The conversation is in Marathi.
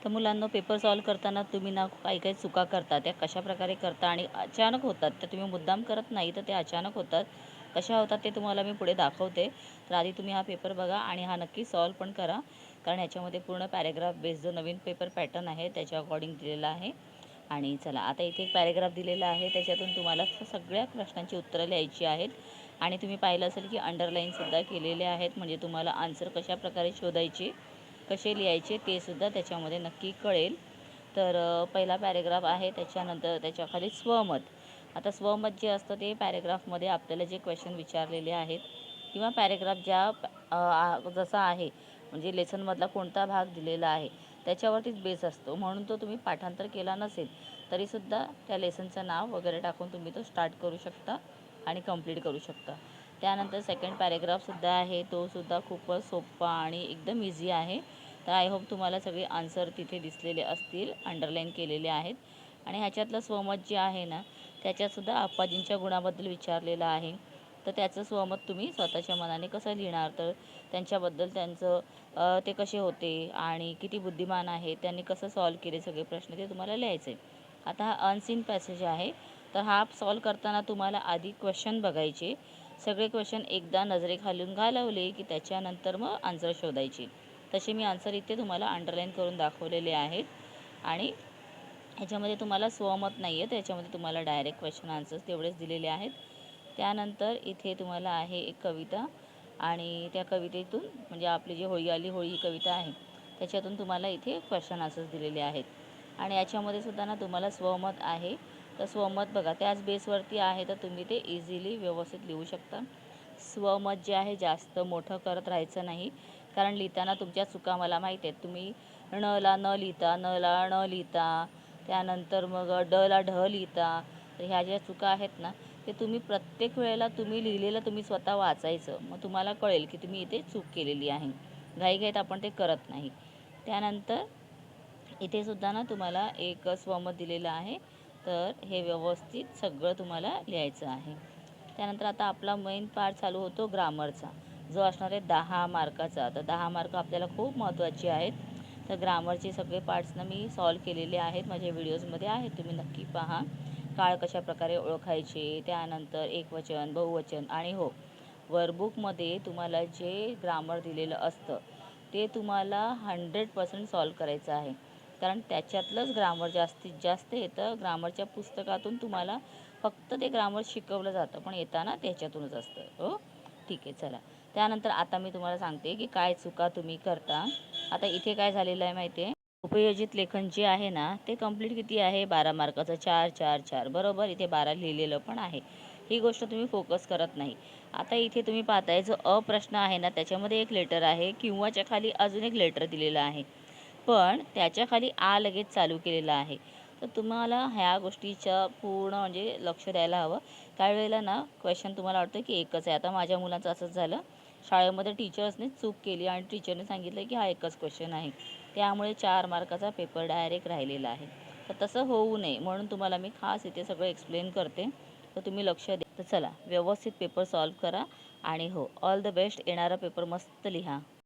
तर मुलांना पेपर सॉल्व करताना तुम्ही ना काही काही चुका करता, त्या कशाप्रकारे करता आणि अचानक होतात, त्या तुम्ही मुद्दाम करत नाही, तर ते अचानक होतात. कशा होतात ते तुम्हाला मी पुढे दाखवते. तर आधी तुम्ही हा पेपर बघा आणि हा नक्की सॉल्व पण करा, कारण ह्याच्यामध्ये पूर्ण पॅरेग्राफ बेस जो नवीन पेपर पॅटर्न आहे त्याच्या अकॉर्डिंग दिलेला आहे. आणि चला आता इथे एक पॅरेग्राफ दिलेला आहे, त्याच्यातून तुम्हाला सगळ्या प्रश्नांची उत्तरं लिहायची आहेत. आणि तुम्ही पाहिलं असेल की अंडरलाईनसुद्धा केलेले आहेत, म्हणजे तुम्हाला आन्सर कशाप्रकारे शोधायचे, कसे लिहायचे ते सुद्धा त्याच्यामध्ये नक्की कळेल. तर पहिला पॅरेग्राफ आहे, त्याच्यानंतर त्याच्याखाली स्वमत. आता स्वमत जे असतं ते पॅरेग्राफमध्ये आपल्याला जे क्वेश्चन विचारलेले आहेत किंवा पॅरेग्राफ जसा आहे, म्हणजे लेसनमधला कोणता भाग दिलेला आहे त्याच्यावरतीच बेस असतो. म्हणून तो तुम्ही पाठांतर केला नसेल तरीसुद्धा त्या लेसनचं नाव वगैरे टाकून तुम्ही तो स्टार्ट करू शकता आणि कंप्लीट करू शकता. त्यानंतर सेकंड पॅरेग्राफसुद्धा आहे, तो सुद्धा खूपच सोपा आणि एकदम इझी आहे. तर आय होप तुम्हाला सगळे आन्सर तिथे दिसलेले असतील, अंडरलाईन केलेले आहेत. आणि ह्याच्यातलं स्वमत जे आहे ना, त्याच्यातसुद्धा आप्पाजींच्या गुणाबद्दल विचारलेलं आहे. तर त्याचं स्वमत तुम्ही स्वतःच्या मनाने कसं लिहिणार, तर त्यांचं ते कसे होते आणि किती बुद्धिमान आहे, त्यांनी कसं सॉल्व केले सगळे प्रश्न, ते तुम्हाला लिहायचे. आता हा अनसीन पॅसेज आहे, तर हा सॉल्व करताना तुम्हाला आधी क्वेश्चन बघायचे. सगळे क्वेश्चन एकदा नजरेखालून घालवले की त्याच्यानंतर मग आन्सर शोधायचे. तसे मी आन्सर इथे तुम्हाला अंडरलाईन करून दाखवलेले आहेत. आणि ह्याच्यामध्ये तुम्हाला स्वमत नाही आहे, त्याच्यामध्ये तुम्हाला डायरेक्ट क्वेश्चन आन्सर्स तेवढेच दिलेले आहेत. त्यानंतर इथे तुम्हाला आहे एक कविता, आणि त्या कवितेतून म्हणजे आपली जी होळी आली होळी ही कविता आहे, त्याच्यातून तुम्हाला इथे क्वेश्चन आन्सर्स दिलेले आहेत. आणि याच्यामध्ये सुद्धा ना तुम्हाला स्वमत आहे, तर स्वमत बघा त्याच बेसवरती आहे, तर तुम्ही ते इझिली व्यवस्थित लिहू शकता. स्वमत जे आहे जास्त मोठं करत राहायचं नाही, कारण लिहिताना तुमच्या चुका मला माहीत आहेत. तुम्ही णला न लिहिता, नला ण लिहिता, त्यानंतर मग डला ढ लिहिता. तर ह्या ज्या चुका आहेत ना, ते तुम्ही प्रत्येक वेळेला तुम्ही लिहिलेलं तुम्ही स्वतः वाचायचं, मग तुम्हाला कळेल की तुम्ही इथे चूक केलेली आहे. घाईघाईत आपण ते करत नाही. त्यानंतर इथे सुद्धा ना तुम्हाला एक स्वमत दिलेलं आहे, तर हे व्यवस्थित सगळं तुम्हाला लिहायचं आहे. त्यानंतर आता आपला मेन पार्ट चालू होतो ग्रामरचा, जो असणार आहे 10 मार्काचा. तर 10 मार्क आपल्याला खूप महत्त्वाचे आहेत. तर ग्रामरचे सगळे पार्ट्सना मी सॉल्व केलेले आहेत, माझ्या व्हिडिओजमध्ये आहेत, तुम्ही नक्की पहा. काळ कशाप्रकारे ओळखायचे, त्यानंतर एकवचन, बहुवचन. आणि हो, वर्कबुकमध्ये तुम्हाला जे ग्रामर दिलेलं असतं ते तुम्हाला 100% सॉल्व करायचं आहे, कारण त्याच्यातलंच ग्रामर जास्तीत जास्त येतं. ग्रामरच्या पुस्तकातून तुम्हाला फक्त ते ग्रामर शिकवलं जातं, पण येताना त्याच्यातूनच असतं. हो, ठीक आहे, चला. त्यानंतर आता मी तुम्हाला सांगते की काय चुका तुम्ही करता. आता इथे काय झालेलं आहे माहिती आहे, उपयोजित लेखन जे आहे ना, ते कंप्लीट किती आहे, 12 मार्काचं, 4 4 4, बरोबर. इथे 12 लिहिलेलं पण आहे, ही गोष्ट तुम्ही फोकस करत नाही. आता इथे तुम्ही पाहताय जो प्रश्न आहे ना, त्याच्यामध्ये एक लेटर आहे, किंवाच्या खाली अजून एक लेटर दिलेलं आहे, पण त्याच्या खाली आ लगेच चालू केलेला आहे. तर तुम्हाला ह्या गोष्टीच्या पूर्ण म्हणजे लक्ष द्यायला हवं. काही वेळेला ना क्वेश्चन तुम्हाला वाटतं की एकच आहे. आता माझ्या मुलाचं असंच झालं, शाळेमध्ये टीचर्सने चूक केली आणि टीचरने सांगितलं की हा एकच क्वेश्चन आहे, त्यामुळे 4 मार्काचा पेपर डायरेक्ट राहिलेला आहे. तर तसं होऊ नये म्हणून तुम्हाला मी खास इथे सगळं एक्सप्लेन करते, तर तुम्ही लक्ष द्या. तर चला व्यवस्थित पेपर सॉल्व करा, आणि हो, ऑल द बेस्ट. येणारा पेपर मस्त लिहा.